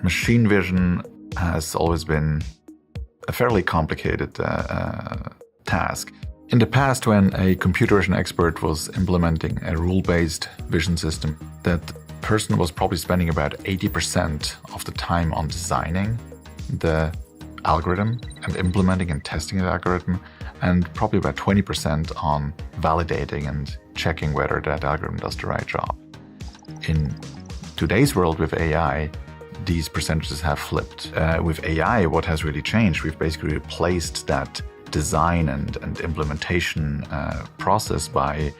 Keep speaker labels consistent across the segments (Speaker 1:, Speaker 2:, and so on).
Speaker 1: Machine vision has always been a fairly complicated task. In the past, when a computer vision expert was implementing a rule-based vision system, that person was probably spending about 80% of the time on designing the algorithm and implementing and testing the algorithm, and probably about 20% on validating and checking whether that algorithm does the right job. In today's world with AI, these percentages have flipped. With AI, what has really changed, we've basically replaced that design and implementation process by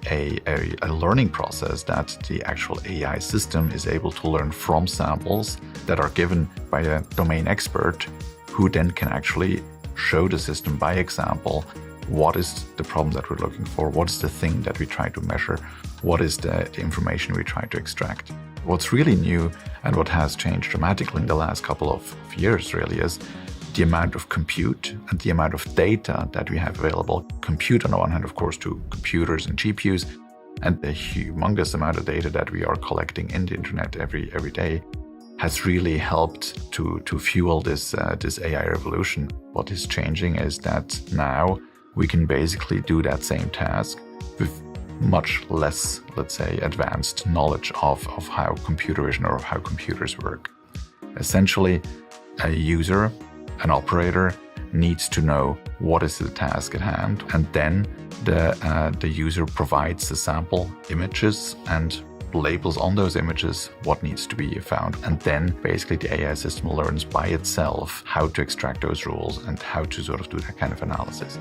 Speaker 1: a learning process that the actual AI system is able to learn from samples that are given by a domain expert, who then can actually show the system by example what is the problem that we're looking for, what is the thing that we try to measure, what is the information we try to extract. What's really new and what has changed dramatically in the last couple of years really is the amount of compute and the amount of data that we have available. Compute on the one hand, of course, to computers and GPUs, and the humongous amount of data that we are collecting in the internet every day has really helped to fuel this AI revolution. What is changing is that now we can basically do that same task with much less, let's say, advanced knowledge of how computer vision or how computers work. Essentially, a user, an operator, needs to know what is the task at hand, and then the user provides the sample images and labels on those images what needs to be found, and then basically the AI system learns by itself how to extract those rules and how to sort of do that kind of analysis.